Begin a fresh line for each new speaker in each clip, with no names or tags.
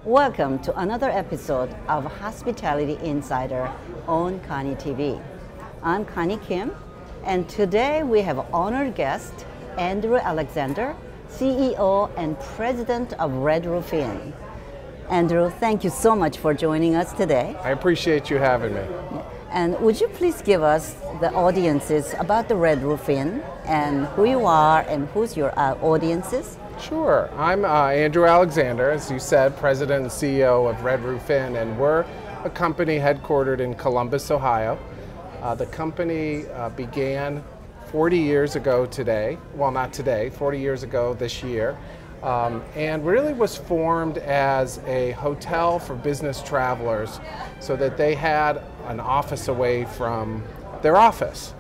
Welcome to another episode of Hospitality Insider on Koni TV. I'm Connie Kim, and today we have honored guest Andrew Alexander, CEO and President of Red Roof Inn. Andrew, thank you so much for joining us today.
I appreciate you having me.
And would you please give us, the audiences, about the Red Roof Inn and who you are and who's your audiences?
Sure. I'm Andrew Alexander, as you said, President and CEO of Red Roof Inn, and we're a company headquartered in Columbus, Ohio. The company began 40 years ago today, well not today, 40 years ago this year, and really was formed as a hotel for business travelers so that they had an office away from their office.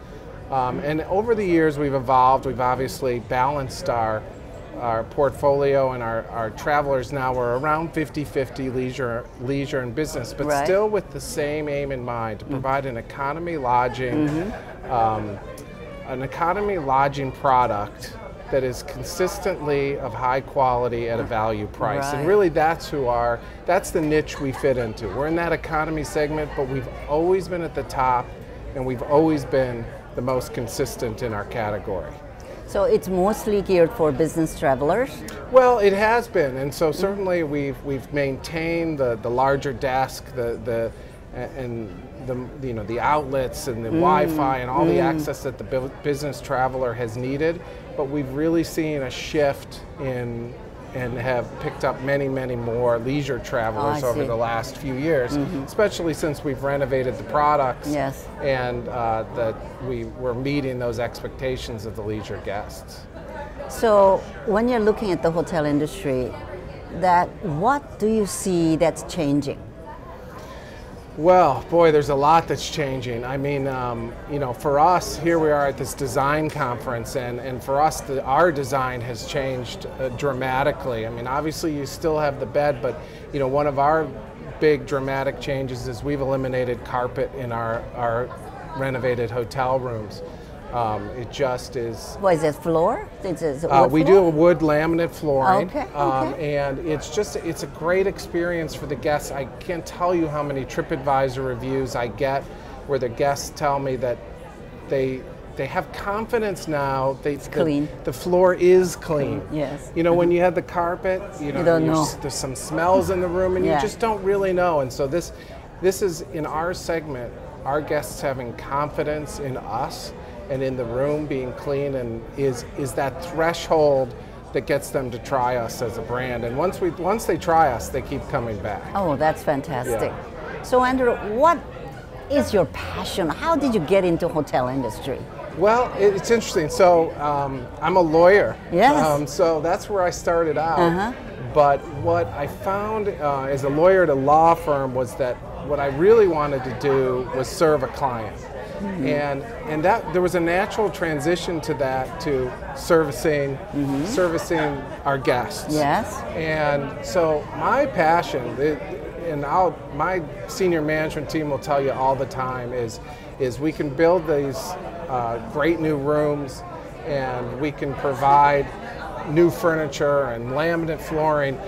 And over the years we've evolved, we've obviously balanced our portfolio, and our travelers now are around 50-50 leisure and business, but
right.
Still with the same aim in mind, to provide an economy lodging, product that is consistently of high quality at a value price.
Right.
And really that's the niche we fit into. We're in that economy segment, but we've always been at the top, and we've always been the most consistent in our category.
So it's mostly geared for business travelers?
Well, it has been, and so certainly we've maintained the larger desk, the outlets and the Wi-Fi and all the access that the business traveler has needed. But we've really seen a shift in and have picked up many more leisure travelers over the last few years, especially since we've renovated the products.
Yes.
And that we're meeting those expectations of the leisure guests.
So when you're looking at the hotel industry, what do you see that's changing?
Well, boy, there's a lot that's changing. I mean, for us, here we are at this design conference, and for us, our design has changed dramatically. I mean, obviously you still have the bed, but one of our big dramatic changes is we've eliminated carpet in our renovated hotel rooms. It just is.
What is it, floor?
We do a wood laminate flooring,
okay.
And it's a great experience for the guests. I can't tell you how many TripAdvisor reviews I get where the guests tell me that they have confidence now.
It's clean.
The floor is clean.
Yes.
When you had the carpet,
you don't know.
There's some smells in the room, and you just don't really know. And so this is, in our segment, our guests having confidence in us and in the room being clean, and is that threshold that gets them to try us as a brand. And once they try us, they keep coming back.
Oh, that's fantastic.
Yeah.
So Andrew, what is your passion? How did you get into hotel industry?
Well, it's interesting. So I'm a lawyer.
Yes.
So that's where I started out. But what I found as a lawyer at a law firm was that what I really wanted to do was serve a client. And that there was a natural transition to that, to servicing our guests.
Yes.
And so my passion, my senior management team will tell you all the time, is we can build these great new rooms, and we can provide new furniture and laminate flooring,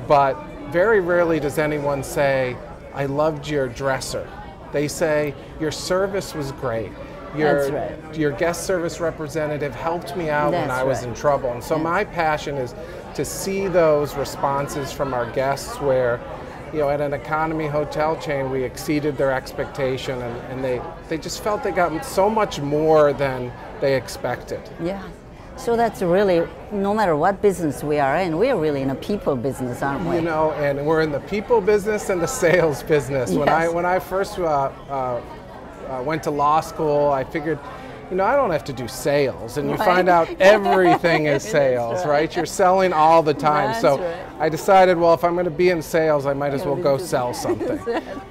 but very rarely does anyone say, "I loved your dresser." They say, "Your service was great. Your guest service representative helped me out when I was in trouble." And so my passion is to see those responses from our guests where, at an economy hotel chain, we exceeded their expectation, and they just felt they got so much more than they expected.
Yeah. So that's really, no matter what business we are in, we're really in a people business, aren't we?
And we're in the people business and the sales business.
Yes.
When I first went to law school, I figured, I don't have to do sales, and you find out everything is sales, right? You're selling all the time.
That's
so
right.
I decided, well, if I'm going to be in sales, I might as well go sell something.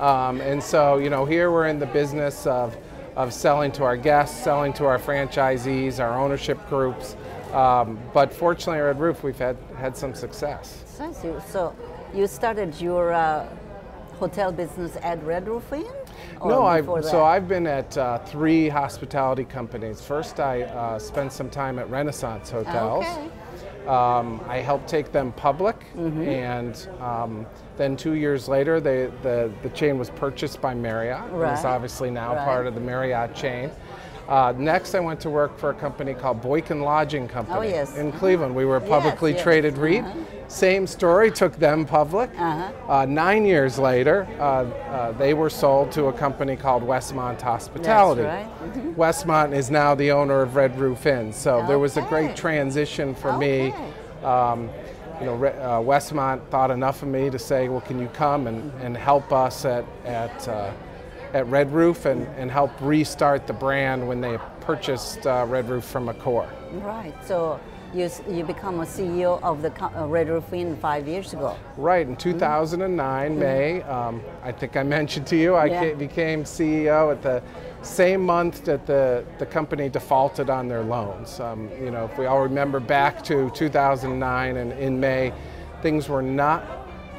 And so, here we're in the business of selling to our guests, selling to our franchisees, our ownership groups. But fortunately at Red Roof, we've had some success.
So you started your hotel business at Red Roof Inn?
No, I've been at 3 hospitality companies. First, I spent some time at Renaissance Hotels.
Okay.
I helped take them public, and then 2 years later, the chain was purchased by Marriott.
Right.
It's obviously now part of the Marriott chain. Next, I went to work for a company called Boykin Lodging Company in Cleveland. We were a publicly traded REIT. Same story, took them public. 9 years later, they were sold to a company called Westmont Hospitality.
That's right.
Westmont is now the owner of Red Roof Inn. So there was a great transition for me. You know, Westmont thought enough of me to say, well, can you come and help us at Red Roof and help restart the brand when they purchased Red Roof from Accor.
Right. So you become a CEO of the Red Roof Inn 5 years ago.
Right. In 2009, May, I think I mentioned to you, I became CEO at the same month that the company defaulted on their loans. You know, if we all remember back to 2009 and in May, things were not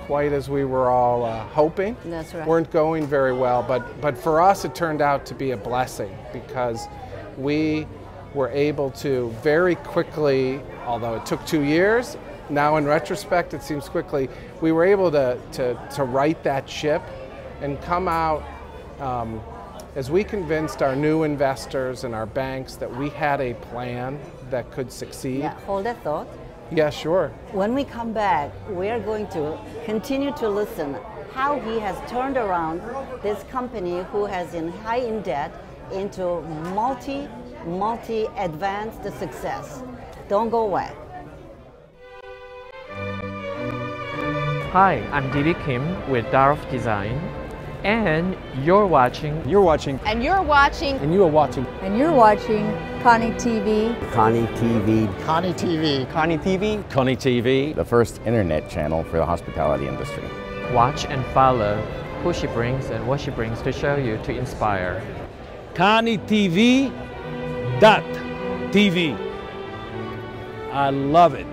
quite as we were all hoping.
That's right.
Weren't going very well, but for us it turned out to be a blessing because we were able to very quickly, although it took 2 years, now in retrospect it seems quickly, we were able to right that ship and come out as we convinced our new investors and our banks that we had a plan that could succeed.
Yeah, hold that thought.
Yeah, sure.
When we come back, we are going to continue to listen how he has turned around this company who has been high in debt into multi-advanced success. Don't go away.
Hi, I'm D.B. Kim with Darf Design, and you're watching.
And you're watching.
And you're watching.
And you are watching.
And you're watching Koni TV.
Koni TV.
Koni TV.
Koni TV.
Koni TV.
The first internet channel for the hospitality industry.
Watch and follow who she brings and what she brings to show you to inspire.
Koni TV. TV. I love it.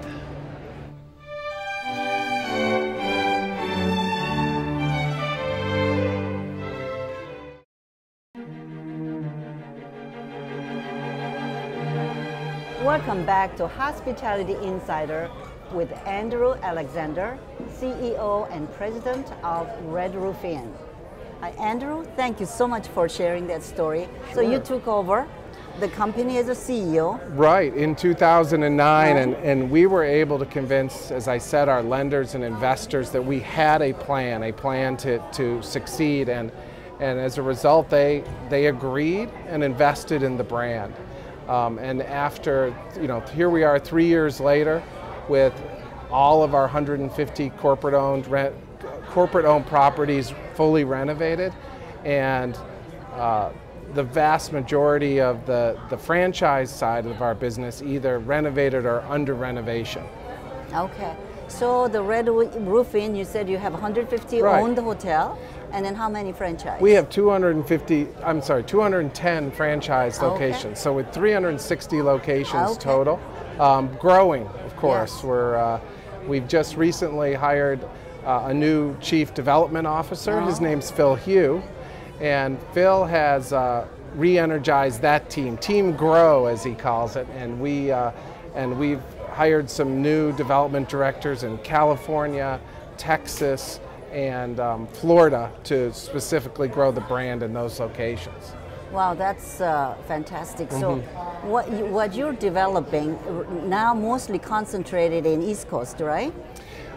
Welcome back to Hospitality Insider with Andrew Alexander, CEO and President of Red Roof Inn. Andrew, thank you so much for sharing that story.
Sure.
So you took over the company as a CEO.
Right, in 2009, and we were able to convince, as I said, our lenders and investors that we had a plan to succeed, and as a result, they agreed and invested in the brand. And after, you know, here we are 3 years later with all of our 150 corporate-owned properties fully renovated, and the vast majority of the franchise side of our business either renovated or under renovation.
Okay, so the Red Roof Inn, you said you have 150 owned hotel, and then how many franchise?
We have 210 franchise locations, so with 360 locations total. Growing, of course.
Yes.
We've just recently hired a new chief development officer. His name's Phil Hugh. And Phil has re-energized that team Grow as he calls it, and we've hired some new development directors in California, Texas, and Florida to specifically grow the brand in those locations.
Wow, that's fantastic. So what you're developing now mostly concentrated in East Coast, right?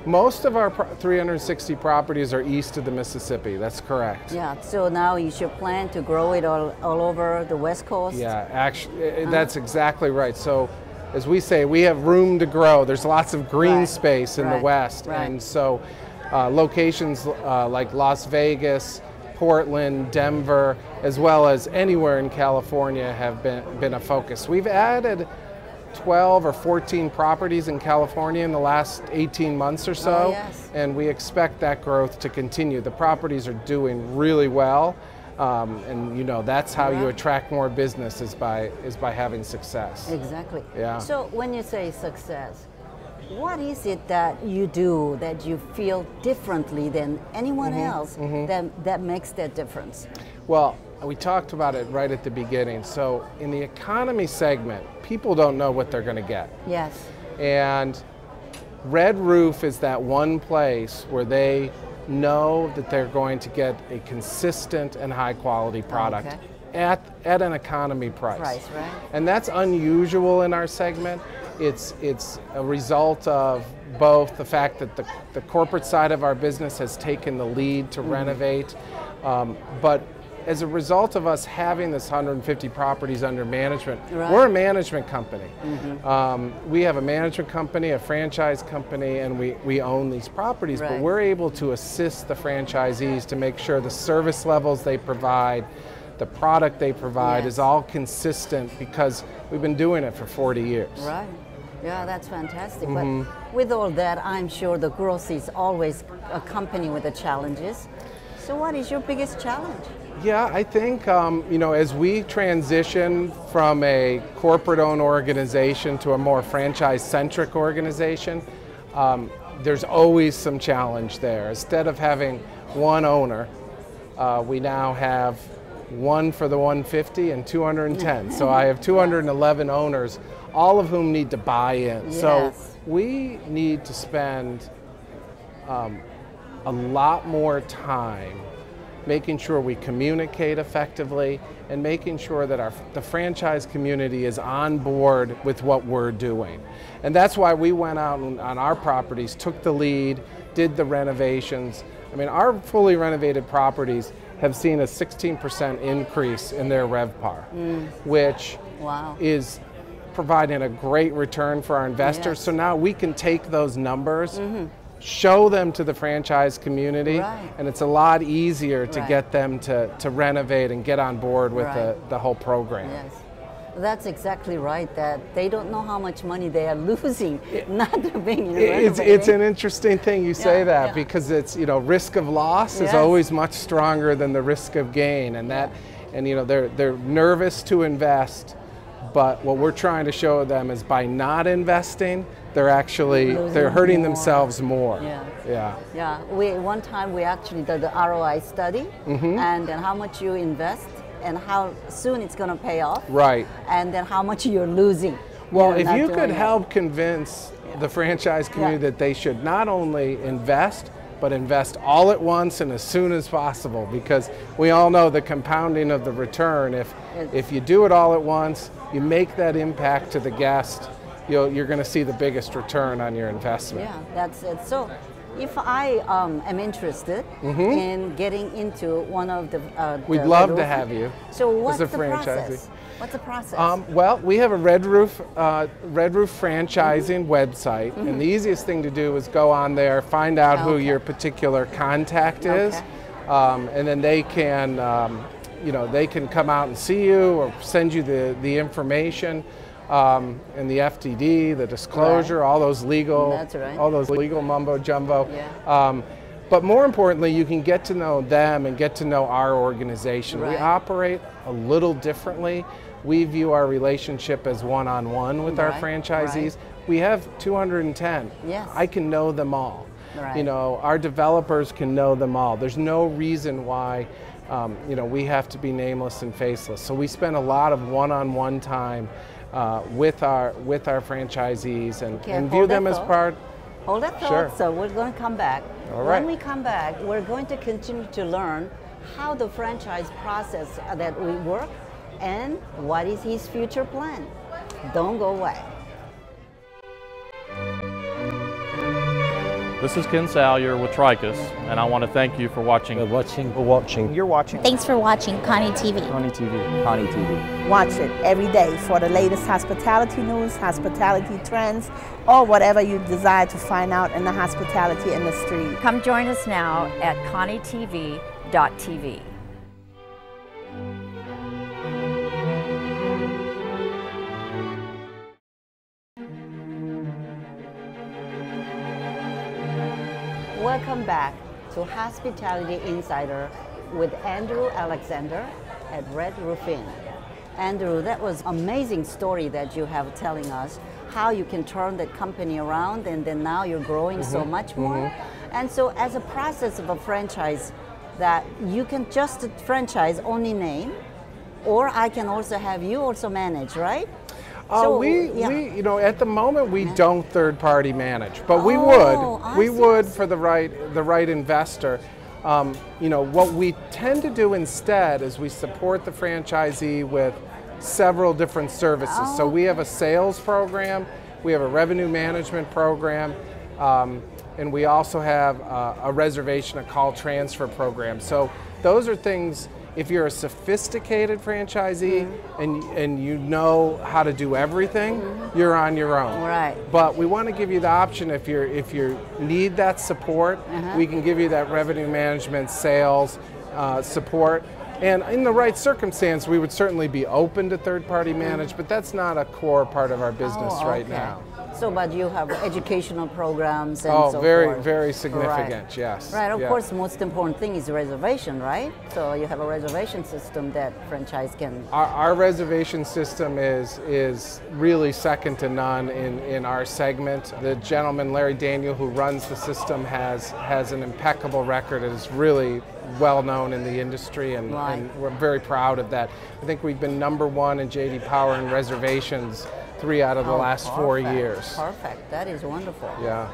Most of our 360 properties are east of the Mississippi, that's correct.
Yeah, so now you should plan to grow it all over the West Coast?
Yeah, actually, that's exactly right. So, as we say, we have room to grow. There's lots of green space in the West. And so locations like Las Vegas, Portland, Denver, as well as anywhere in California have been a focus. We've added 12 or 14 properties in California in the last 18 months or so, and we expect that growth to continue. The properties are doing really well, and you know that's how you attract more business is by having success.
Exactly.
Yeah.
So when you say success, what is it that you do that you feel differently than anyone else that makes that difference?
Well, we talked about it right at the beginning. So in the economy segment, people don't know what they're going to get.
Yes.
And Red Roof is that one place where they know that they're going to get a consistent and high quality product at an economy price.
Right.
And that's unusual in our segment. It's a result of both the fact that the corporate side of our business has taken the lead to renovate, but as a result of us having this 150 properties under management, we're a management company. We have a management company, a franchise company, and we own these properties, but we're able to assist the franchisees to make sure the service levels they provide, the product they provide is all consistent because we've been doing it for 40 years.
Right. Yeah, that's fantastic. But with all that, I'm sure the growth is always accompanied with the challenges. So what is your biggest challenge?
Yeah, I think, you know, as we transition from a corporate-owned organization to a more franchise-centric organization, there's always some challenge there. Instead of having one owner, we now have one for the 150 and 210. So I have 211 owners, all of whom need to buy in. So we need to spend a lot more time making sure we communicate effectively and making sure that the franchise community is on board with what we're doing. And that's why we went out on our properties, took the lead, did the renovations. I mean, our fully renovated properties have seen a 16% increase in their RevPAR, which is providing a great return for our investors. So now we can take those numbers, show them to the franchise community, and it's a lot easier to get them to renovate and get on board with the whole program.
Yes. That's exactly right, that they don't know how much money they are losing not being renovating.
It's an interesting thing you say that because it's, you know, risk of loss is always much stronger than the risk of gain, and that, and you know, they're nervous to invest, but what we're trying to show them is by not investing, they're actually hurting themselves more.
One time we actually did the ROI study, and then how much you invest and how soon it's going to pay off, and then how much you're losing.
Well, if you could help convince the franchise community that they should not only invest, but invest all at once and as soon as possible, because we all know the compounding of the return. If you do it all at once, you make that impact to the guest, you're going to see the biggest return on your investment.
Yeah, that's it. So if I am interested in getting into one of the
we'd love to have you.
So what's the
process?
What's the process?
Well, we have a Red Roof franchising website, and the easiest thing to do is go on there, find out who your particular contact is, and then they can, you know, they can come out and see you or send you the information. And the FTD, the disclosure, all those legal, all those legal mumbo jumbo. But more importantly, you can get to know them and get to know our organization. We operate a little differently. We view our relationship as one-on-one with our franchisees. We have 210. I can know them all. You know, our developers can know them all. There's no reason why, you know, we have to be nameless and faceless. So we spend a lot of one-on-one time with our franchisees and view them as part.
Hold that thought. So we're going to come back.
All right.
When we come back, we're going to continue to learn how the franchise process that we work and what is his future plan. Don't go away.
This is Ken Salyer with Tricus, and I want to thank you for watching.
You're watching.
Thanks for watching Koni TV.
Koni TV.
Koni TV.
Watch it every day for the latest hospitality news, hospitality trends, or whatever you desire to find out in the hospitality industry.
Come join us now at konitv.tv.
Welcome back to Hospitality Insider with Andrew Alexander at Red Roof Inn. Andrew, that was an amazing story that you have telling us how you can turn that company around, and then now you're growing so much more. And so as a process of a franchise, that you can just franchise only name, or I can also have you also manage, right?
We you know, at the moment we don't third-party manage, but we would for the right investor. You know, what we tend to do instead is we support the franchisee with several different services. So we have a sales program, we have a revenue management program, and we also have a reservation, a call transfer program. So those are things, if you're a sophisticated franchisee and you know how to do everything, you're on your own.
Right.
But we want to give you the option, if you need that support, we can give you that revenue management, sales support. And in the right circumstance, we would certainly be open to third-party manage, but that's not a core part of our business right now.
So, but you have educational programs and so
very,
forth.
very significant,
Right.
yes.
Right, of course, most important thing is reservation, right? So you have a reservation system that franchise can...
Our reservation system is really second to none in our segment. The gentleman, Larry Daniel, who runs the system has an impeccable record. It is really well known in the industry, and we're very proud of that. I think we've been #1 in J.D. Power in reservations 3 out of the last 4 years.
Perfect, that is wonderful.
Yeah.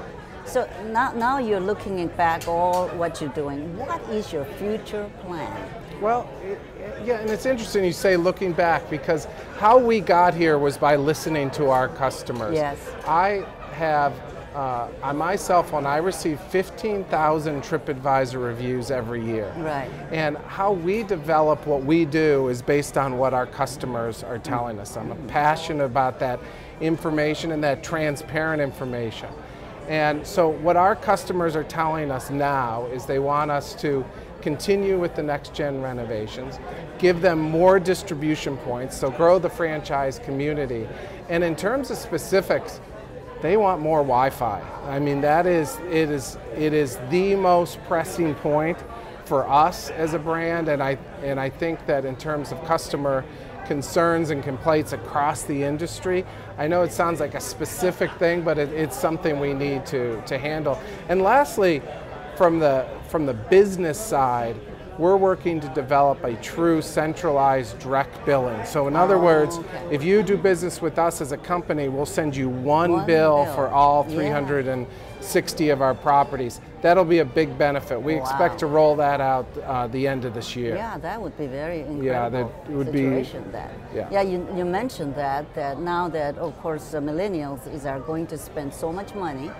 So now you're looking back all what you're doing. What is your future plan?
Well, yeah, and it's interesting you say looking back, because how we got here was by listening to our customers.
Yes.
I have, on my cell phone, I receive 15,000 TripAdvisor reviews every year.
Right.
And how we develop what we do is based on what our customers are telling us. I'm passionate about that information and that transparent information. And so what our customers are telling us now is they want us to continue with the NextGen renovations, give them more distribution points, so grow the franchise community. And in terms of specifics, they want more Wi-Fi. I mean, it is the most pressing point for us as a brand, and I think that in terms of customer concerns and complaints across the industry, I know it sounds like a specific thing, but it's something we need to handle. And lastly, from the business side, we're working to develop a true centralized direct billing. So in other words, if you do business with us as a company, we'll send you one bill for all 360 of our properties. That'll be a big benefit. We expect to roll that out the end of this year.
Yeah, that would be very incredible.
Yeah, that would
situation
be.
That.
Yeah,
you mentioned that now that of course the millennials are going to spend so much money,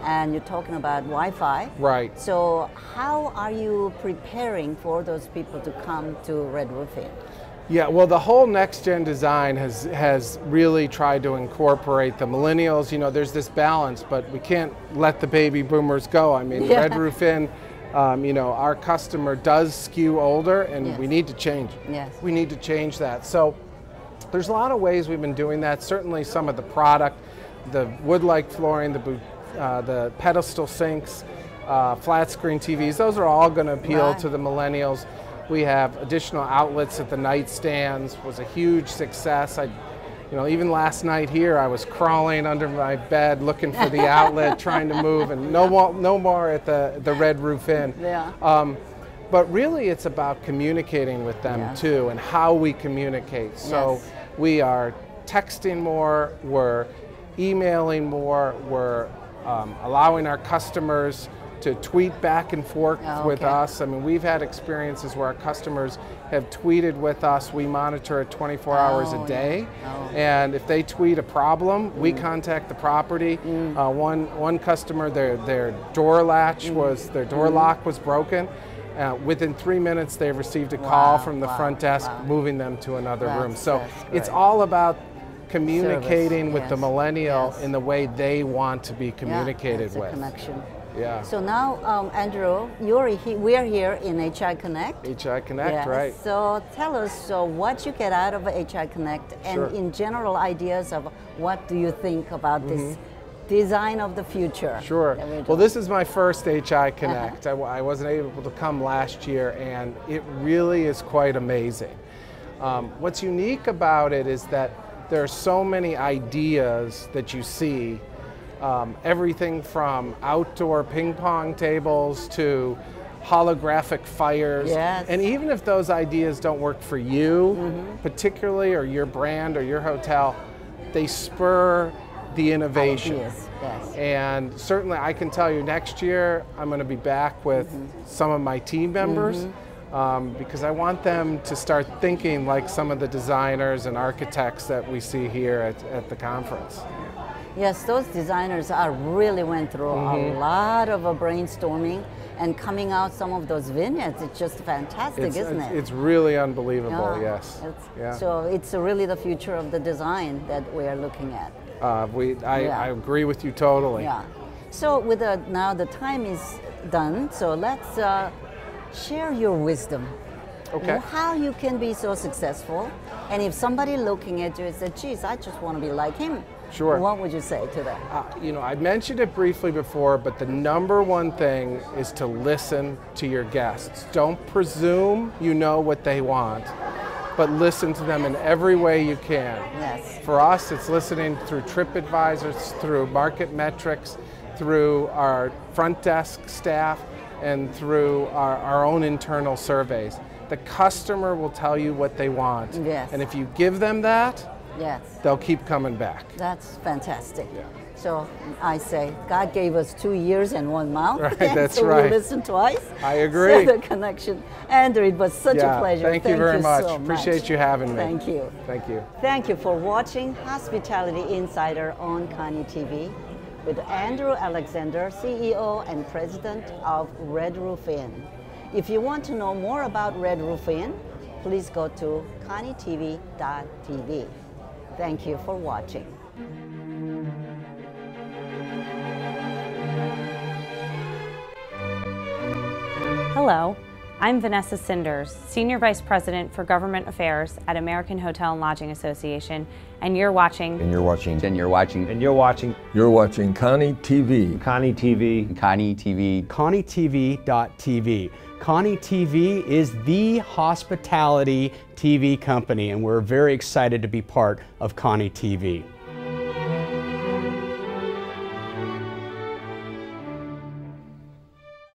and you're talking about Wi-Fi.
Right.
So how are you preparing for those people to come to Red Roof Inn?
Yeah, well, the whole NextGen design has really tried to incorporate the millennials. You know, there's this balance, but we can't let the baby boomers go. I mean, Red Roof Inn, you know, our customer does skew older, and we need to change.
Yes.
We need to change that. So there's a lot of ways we've been doing that. Certainly some of the product, the wood-like flooring, the pedestal sinks, flat screen TVs, those are all going to appeal to the millennials. We have additional outlets at the nightstands, was a huge success. You know, even last night here, I was crawling under my bed looking for the outlet, trying to move, and no more at the Red Roof Inn.
Yeah.
But really, it's about communicating with them too, and how we communicate. So we are texting more, we're emailing more, we're allowing our customers to tweet back and forth with us. I mean, we've had experiences where our customers have tweeted with us. We monitor it 24 hours a day. And if they tweet a problem, we contact the property. One customer, their door latch their door lock was broken. Within 3 minutes, they received a call from the front desk moving them to another room. So it's all about communicating with the millennial in the way they want to be communicated with.
Connection.
Yeah.
So now, Andrew, we are here in HI Connect.
HI Connect, right.
So tell us what you get out of HI Connect, and in general ideas of what do you think about this design of the future.
Sure. Well, this is my first HI Connect. I wasn't able to come last year, and it really is quite amazing. What's unique about it is that there are so many ideas that you see, everything from outdoor ping pong tables to holographic fires.
Yes.
And even if those ideas don't work for you, particularly, or your brand or your hotel, they spur the innovation.
Ideas, yes.
And certainly I can tell you next year I'm going to be back with some of my team members because I want them to start thinking like some of the designers and architects that we see here at the conference.
Yes, those designers really went through a lot of brainstorming and coming out some of those vignettes. It's just fantastic, isn't it?
It's really unbelievable, yes.
So it's really the future of the design that we are looking at.
I agree with you totally.
Yeah. So with now the time is done, so let's share your wisdom.
Okay.
How you can be so successful, and if somebody looking at you and said, geez, I just want to be like him.
Sure.
What would you say to them?
You know, I mentioned it briefly before, but the number one thing is to listen to your guests. Don't presume you know what they want, but listen to them in every way you can.
Yes.
For us, it's listening through TripAdvisor, through market metrics, through our front desk staff, and through our own internal surveys. The customer will tell you what they want.
Yes.
And if you give them that,
Yes.
they'll keep coming back.
That's fantastic.
Yeah.
So I say, God gave us 2 ears and 1 mouth.
Right,
and
that's
so
right.
we listen twice.
I agree.
So the connection. Andrew, it was such a pleasure.
Thank you very much.
So
Appreciate you having me.
Thank you.
Thank you.
Thank you for watching Hospitality Insider on Koni TV with Andrew Alexander, CEO and President of Red Roof Inn. If you want to know more about Red Roof Inn, please go to konitv.tv. Thank you for watching.
Hello, I'm Vanessa Cinders, Senior Vice President for Government Affairs at American Hotel and Lodging Association, and you're watching.
And you're watching.
And you're watching.
And you're watching.
You're watching Koni TV.
Koni TV.
Koni TV.
KoniTV.tv. Koni TV is the hospitality TV company, and we're very excited to be part of Koni TV.